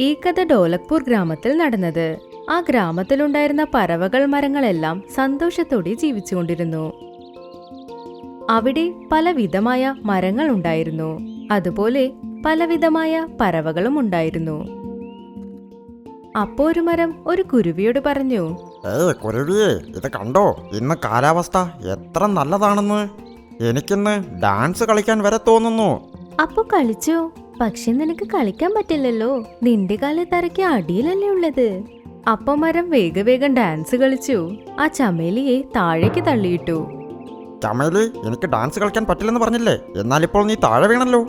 ഈ കഥ ഡോലക്പൂർ ഗ്രാമത്തിൽ നടന്നത്. ആ ഗ്രാമത്തിലുണ്ടായിരുന്ന പറവകൾ മരങ്ങളെല്ലാം സന്തോഷത്തോടെ ജീവിച്ചുകൊണ്ടിരുന്നു. അവിടെ പലവിധമായ മരങ്ങൾ ഉണ്ടായിരുന്നു. അതുപോലെ പലവിധമായ പറവകളും ഉണ്ടായിരുന്നു. അപ്പോ ഒരു മരം ഒരു കുരുവിയോട് പറഞ്ഞു, കുരുവിയെ, ഇത് കണ്ടോ, ഇന്ന് കാലാവസ്ഥ എത്ര നല്ലതാണെന്ന്. എനിക്കിന്ന് ഡാൻസ് കളിക്കാൻ വരെ തോന്നുന്നു. അപ്പോ കളിച്ചോ? പക്ഷെ നിനക്ക് കളിക്കാൻ പറ്റില്ലല്ലോ, നിന്റെ കാല് തറയ്ക്ക് അടിയിലല്ലേ ഉള്ളത്. അപ്പൊ മരം വേഗം ഡാൻസ് കളിച്ചു. ആ ചമേലിയെ താഴേക്ക് തള്ളിയിട്ടു. ചമേലി, എനിക്ക് ഡാൻസ് കളിക്കാൻ പറ്റില്ലെന്ന് പറഞ്ഞില്ലേ, എന്നാലിപ്പോൾ നീ താഴെ വീണല്ലോ.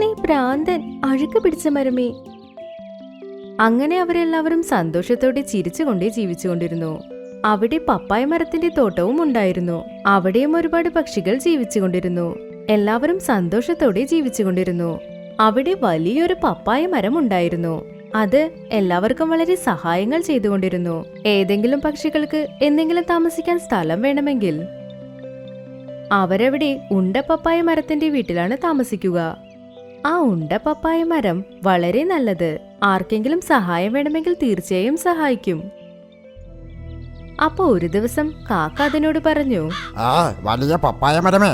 നീ ഭ്രാന്തൻ, അഴുക്ക് പിടിച്ച മരമേ. അങ്ങനെ അവരെല്ലാവരും സന്തോഷത്തോടെ ചിരിച്ചുകൊണ്ടേ ജീവിച്ചുകൊണ്ടിരുന്നു. അവിടെ പപ്പായ മരത്തിന്റെ തോട്ടവും ഉണ്ടായിരുന്നു. അവിടെയും ഒരുപാട് പക്ഷികൾ ജീവിച്ചുകൊണ്ടിരുന്നു. എല്ലാവരും സന്തോഷത്തോടെ ജീവിച്ചുകൊണ്ടിരുന്നു. അവിടെ വലിയൊരു പപ്പായ മരം ഉണ്ടായിരുന്നു. അത് എല്ലാവർക്കും വളരെ സഹായങ്ങൾ ചെയ്തുകൊണ്ടിരുന്നു. ഏതെങ്കിലും പക്ഷികൾക്ക് എന്തെങ്കിലും താമസിക്കാൻ സ്ഥലം വേണമെങ്കിൽ അവരവിടെ ഉണ്ട പപ്പായ മരത്തിന്റെ വീട്ടിലാണ് താമസിക്കുക. ആ ഉണ്ട പപ്പായ മരം വളരെ നല്ലത്. ആർക്കെങ്കിലും സഹായം വേണമെങ്കിൽ തീർച്ചയായും സഹായിക്കും. അപ്പൊ ഒരു ദിവസം കാക്ക അതിനോട് പറഞ്ഞു, വലിയ പപ്പായ മരമേ,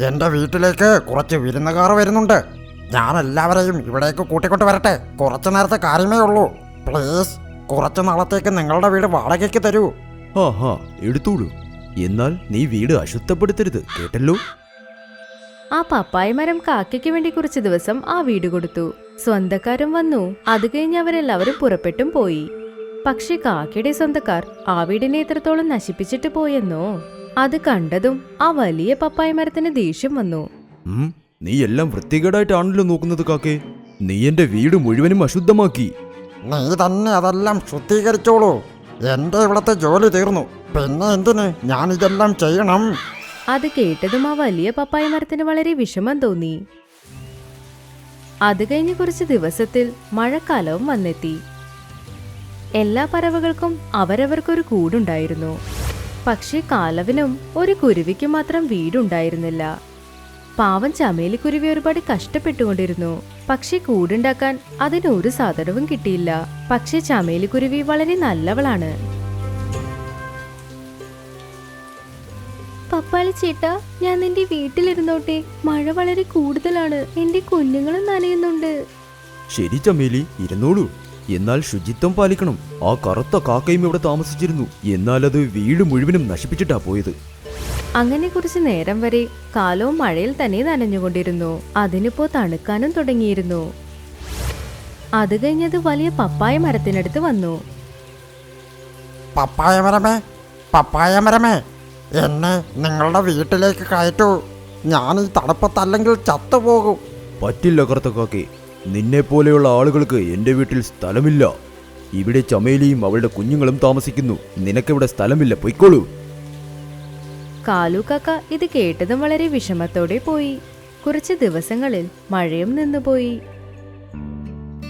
എന്റെ വീട്ടിലേക്ക് കുറച്ച് വിരുന്നുകാർ വരുന്നുണ്ട്. ഞാൻ എല്ലാവരെയും ഇവിടേക്ക് കൂട്ടിക്കൊണ്ട് വരട്ടെ. കുറച്ചു നേരത്തെ കാര്യമേ ഉള്ളൂ. പ്ലീസ്, കുറച്ചു നാളത്തേക്ക് നിങ്ങളുടെ വീട് വാടകയ്ക്ക് തരൂ. എടുത്തോളൂ. എന്നാൽ നീ വീട് അശുദ്ധപ്പെടുത്തരുത്, കേട്ടല്ലോ. ആ പപ്പായ മരം കാക്കയ്ക്ക് വേണ്ടി കുറച്ചു ദിവസം ആ വീട് കൊടുത്തു. സ്വന്തക്കാരും വന്നു. അത് കഴിഞ്ഞ് അവരെല്ലാവരും പുറപ്പെട്ടും പോയി. പക്ഷെ കാക്കയുടെ സ്വന്തക്കാർ ആ വീടിനെ എത്രത്തോളം നശിപ്പിച്ചിട്ട് പോയെന്നോ. അത് കണ്ടതും ആ വലിയ പപ്പായ മരത്തിന് ദേഷ്യം വന്നു. നീ എല്ലാം വൃത്തികേടായിട്ടാണല്ലോ നോക്കുന്നത് കാക്കേ. നീ എന്റെ വീട് മുഴുവനും അശുദ്ധമാക്കി. നീ തന്നെ അതെല്ലാം ശുദ്ധീകരിച്ചോളൂ. എന്റെ ഇവിടത്തെ ജോലി തീർന്നു. പിന്നെ എന്തിന് ഞാൻ ഇതെല്ലാം ചെയ്യണം? അത് കേട്ടതും ആ വലിയ പപ്പായ മരത്തിന് വളരെ വിഷമം തോന്നി. അത് കഴിഞ്ഞ് കുറച്ച് ദിവസത്തിൽ മഴക്കാലവും വന്നെത്തി. എല്ലാ പറവകൾക്കും അവരവർക്കൊരു കൂടുണ്ടായിരുന്നു. പക്ഷേ കാലവിനും ഒരു കുരുവിക്ക് മാത്രം വീടുണ്ടായിരുന്നില്ല. പാവം ചമേലിക്കുരുവി ഒരുപാട് കഷ്ടപ്പെട്ടുകൊണ്ടിരുന്നു. പക്ഷെ കൂടുണ്ടാക്കാൻ അതിന് ഒരു സാധനവും കിട്ടിയില്ല. പക്ഷെ ചമേലിക്കുരുവി വളരെ നല്ലവളാണ്. പപ്പാളി ചേട്ടാ, ഞാൻ നിന്റെ വീട്ടിലിരുന്നോട്ടെ? മഴ വളരെ കൂടുതലാണ്, എന്റെ കുഞ്ഞുങ്ങളും നനയുന്നുണ്ട്. ശരി ചമേലി, ഇരുന്നോളൂ. എന്നാൽ ശുചിത്വം പാലിക്കണം. ആ കറുത്ത കാക്കയും ഇവിടെ താമസിച്ചിരുന്നു. എന്നാൽ അത് വീട് മുഴുവനും നശിപ്പിച്ചിട്ടാ പോയത്. അങ്ങനെ കുറച്ചു നേരം വരെ കാലവും മഴയിൽ തന്നെ നനഞ്ഞുകൊണ്ടിരുന്നു. അതിനിപ്പോ തണുക്കാനും തുടങ്ങിയിരുന്നു. അത് കഴിഞ്ഞത് വലിയ പപ്പായ മരത്തിനടുത്ത് വന്നു. പപ്പായ മരമേ, പപ്പായ മരമേ, എന്നെ നിങ്ങളുടെ വീട്ടിലേക്ക് കയറ്റൂ. ഞാൻ ഈ തണുപ്പത്തല്ലെങ്കിൽ ചത്തുപോകും. പറ്റില്ല കറുത്ത കാക്കേ, നിന്നെ പോലെയുള്ള ആളുകൾക്ക് എന്റെ വീട്ടിൽ സ്ഥലമില്ല. ഇവിടെ ചമേലിയും അവളുടെ കുഞ്ഞുങ്ങളും താമസിക്കുന്നു. നിനക്കിവിടെ സ്ഥലമില്ല, പൊയ്ക്കോളൂ. കാലു കാക്ക ഇത് കേട്ടതും വളരെ വിഷമത്തോടെ പോയി. കുറച്ച് ദിവസങ്ങളിൽ മഴയും നിന്നുപോയി.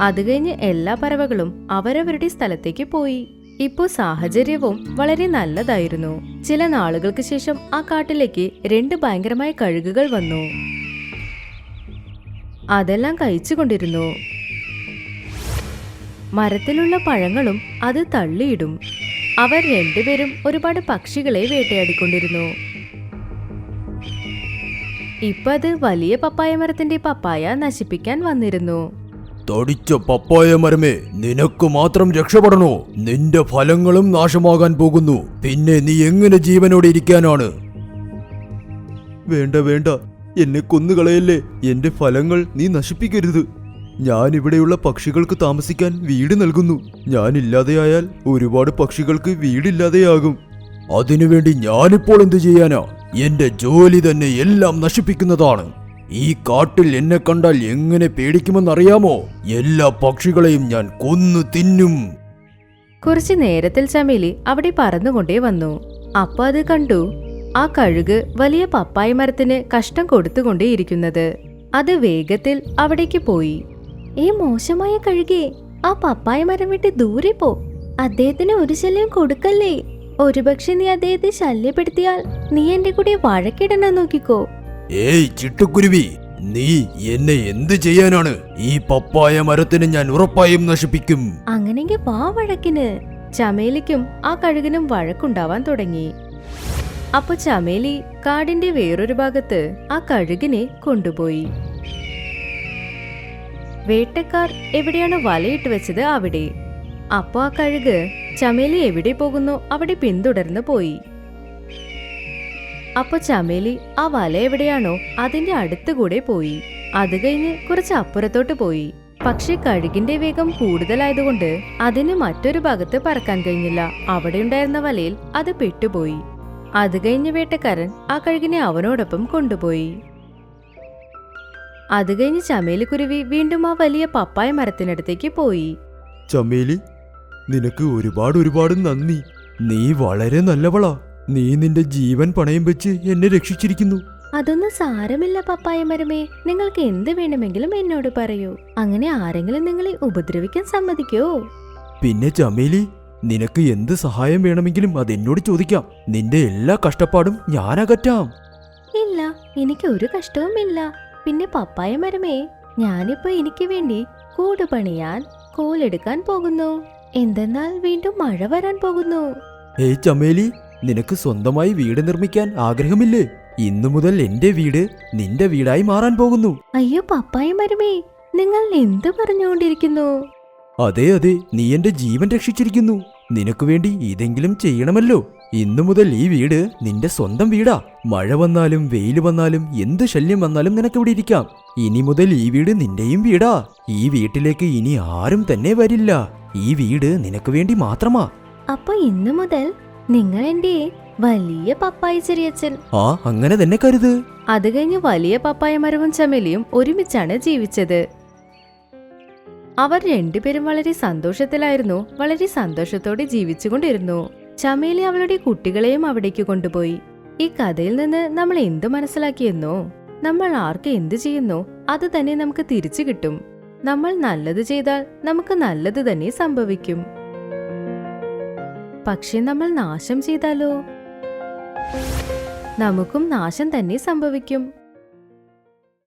അത് കഴിഞ്ഞ് എല്ലാ പറവകളും അവരവരുടെ സ്ഥലത്തേക്ക് പോയി. ഇപ്പോ സാഹചര്യവും വളരെ നല്ലതായിരുന്നു. ചില നാളുകൾക്ക് ശേഷം ആ കാട്ടിലേക്ക് 2 ഭയങ്കരമായ കഴുകുകൾ വന്നു. അതെല്ലാം കഴിച്ചുകൊണ്ടിരുന്നു. മരത്തിലുള്ള പഴങ്ങളും അത് തള്ളിയിടും. അവർ രണ്ടുപേരും ഒരുപാട് പക്ഷികളെ വേട്ടയാടിക്കൊണ്ടിരുന്നു. ഇപ്പൊ അത് വലിയ പപ്പായ മരത്തിന്റെ പപ്പായ നശിപ്പിക്കാൻ വന്നിരുന്നു. തടിച്ച പപ്പായ മരമേ, നിനക്ക് മാത്രം രക്ഷപ്പെടണോ? നിന്റെ ഫലങ്ങളും നാശമാകാൻ പോകുന്നു. പിന്നെ നീ എങ്ങനെ ജീവനോടെ ഇരിക്കാനാണ്? വേണ്ട വേണ്ട, എന്നെ കൊന്നുകളയല്ലേ. എന്റെ ഫലങ്ങൾ നീ നശിപ്പിക്കരുത്. ഞാൻ ഇവിടെയുള്ള പക്ഷികൾക്ക് താമസിക്കാൻ വീട് നൽകുന്നു. ഞാനില്ലാതെയായാൽ ഒരുപാട് പക്ഷികൾക്ക് വീടില്ലാതെയാകും. അതിനുവേണ്ടി ഞാനിപ്പോൾ എന്തു ചെയ്യാനാ? എന്റെ ജോലി തന്നെ എല്ലാം നശിപ്പിക്കുന്നതാണ്. ഈ കാട്ടിൽ എന്നെ കണ്ടാൽ എങ്ങനെ പേടിക്കുമെന്നറിയാമോ? എല്ലാ പക്ഷികളെയും ഞാൻ കൊന്നു തിന്നും. കുറച്ചു നേരത്തിൽ ചമേലി അവിടെ പറന്നുകൊണ്ടേ വന്നു. അപ്പൊ അത് കണ്ടു. ആ കഴുക് വലിയ പപ്പായ മരത്തിന് കഷ്ടം കൊടുത്തുകൊണ്ടേയിരിക്കുന്നത്. അത് വേഗത്തിൽ അവിടേക്ക് പോയി. ഈ മോശമായ കഴുകേ, ആ പപ്പായ മരം വിട്ട് ദൂരെ പോ. അദ്ദേഹത്തിന് ഒരു ശല്യം കൊടുക്കല്ലേ. ഒരുപക്ഷെ നീ അദ്ദേഹത്തെ ശല്യപ്പെടുത്തിയാൽ നീ എന്റെ കൂടെ വഴക്കിടണം നോക്കിക്കോ. ഏയ് ചിട്ടുക്കുരുവി, നീ എന്നെ എന്ത് ചെയ്യാനാണ്? ഈ പപ്പായ മരത്തിന് ഞാൻ ഉറപ്പായും നശിപ്പിക്കും. അങ്ങനെങ്കിൽ വാ വഴക്കിന്. ചമേലിക്കും ആ കഴുകനും വഴക്കുണ്ടാവാൻ തുടങ്ങി. അപ്പൊ ചമേലി കാടിന്റെ വേറൊരു ഭാഗത്ത് ആ കഴുകിനെ കൊണ്ടുപോയി. വേട്ടക്കാർ എവിടെയാണ് വലയിട്ട് വെച്ചത് അവിടെ. അപ്പൊ ആ കഴുക് ചമേലി എവിടെ പോകുന്നു അവിടെ പിന്തുടർന്ന് പോയി. അപ്പൊ ചമേലി ആ വല എവിടെയാണോ അതിന്റെ അടുത്തുകൂടെ പോയി. അത് കഴിഞ്ഞ് കുറച്ച് അപ്പുറത്തോട്ട് പോയി. പക്ഷെ കഴുകിന്റെ വേഗം കൂടുതലായതുകൊണ്ട് അതിന് മറ്റൊരു ഭാഗത്ത് പറക്കാൻ കഴിഞ്ഞില്ല. അവിടെയുണ്ടായിരുന്ന വലയിൽ അത് പെട്ടുപോയി. അത് കഴിഞ്ഞ് വേട്ടക്കാരൻ ആ കഴുകിനെ അവനോടൊപ്പം കൊണ്ടുപോയി. അത് കഴിഞ്ഞ് ചമേലിക്കുരുവി വീണ്ടും ആ വലിയ പപ്പായ മരത്തിനടുത്തേക്ക് പോയി. ചമേലി, നിനക്ക് ഒരുപാട് നന്ദി. നീ വളരെ നല്ലവളാ. നീ നിന്റെ ജീവൻ പണയം വെച്ച് എന്നെ രക്ഷിച്ചിരിക്കുന്നു. അതൊന്നും സാരമില്ല പപ്പായ മരമേ. നിങ്ങൾക്ക് എന്ത് വേണമെങ്കിലും എന്നോട് പറയൂ. അങ്ങനെ ആരെങ്കിലും നിങ്ങളെ ഉപദ്രവിക്കാൻ സമ്മതിക്കോ? പിന്നെ ചമേലി, നിനക്ക് എന്ത് സഹായം വേണമെങ്കിലും അതെന്നോട് ചോദിക്കാം. നിന്റെ എല്ലാ കഷ്ടപ്പാടും ഞാൻ അകറ്റാം. ഇല്ല, എനിക്ക് ഒരു കഷ്ടവുമില്ല. പിന്നെ പപ്പായ മരമേ, ഞാനിപ്പോ എനിക്ക് വേണ്ടി കൂട് പണിയാൻ കോലെടുക്കാൻ പോകുന്നു. എന്തെന്നാൽ വീണ്ടും മഴ വരാൻ പോകുന്നു. ഏയ് ചമേലി, നിനക്ക് സ്വന്തമായി വീട് നിർമ്മിക്കാൻ ആഗ്രഹമില്ലേ? ഇന്നു മുതൽ എന്റെ വീട് നിന്റെ വീടായി മാറാൻ പോകുന്നു. അയ്യോ പപ്പായ മരമേ, നിങ്ങൾ എന്ത് പറഞ്ഞുകൊണ്ടിരിക്കുന്നു? അതെ, നീ എന്റെ ജീവൻ രക്ഷിച്ചിരിക്കുന്നു. നിനക്ക് വേണ്ടി ഇതെങ്കിലും ചെയ്യണമല്ലോ. ഇന്നു മുതൽ ഈ വീട് നിന്റെ സ്വന്തം വീടാ. മഴ വന്നാലും വെയിൽ വന്നാലും എന്ത് ശല്യം വന്നാലും നിനക്കിവിടെ ഇരിക്കാം. ഇനി മുതൽ ഈ വീട് നിന്റെയും വീടാ. ഈ വീട്ടിലേക്ക് ഇനി ആരും തന്നെ വരില്ല. ഈ വീട് നിനക്ക് വേണ്ടി മാത്രമാ. അപ്പൊ ഇന്നു മുതൽ നിങ്ങൾ എന്റെ വലിയ പപ്പായ ചെറിയച്ഛൻ. ആ, അങ്ങനെ തന്നെ കരുത്. അത് കഴിഞ്ഞ് വലിയ പപ്പായ മരവും ചമേലിയും ഒരുമിച്ചാണ് ജീവിച്ചത്. അവർ രണ്ടുപേരും വളരെ സന്തോഷത്തിലായിരുന്നു. വളരെ സന്തോഷത്തോടെ ജീവിച്ചുകൊണ്ടിരുന്നു. ചമേലി അവളുടെ കുട്ടികളെയും അവിടേക്ക് കൊണ്ടുപോയി. ഈ കഥയിൽ നിന്ന് നമ്മൾ എന്ത് മനസ്സിലാക്കിയെന്നോ? നമ്മൾ ആർക്ക് എന്ത് ചെയ്യുന്നോ അത് തന്നെ നമുക്ക് തിരിച്ചു കിട്ടും. നമ്മൾ നല്ലത് ചെയ്താൽ നമുക്ക് നല്ലത് തന്നെ സംഭവിക്കും. പക്ഷെ നമ്മൾ നാശം ചെയ്താലോ നമുക്കും നാശം തന്നെ സംഭവിക്കും.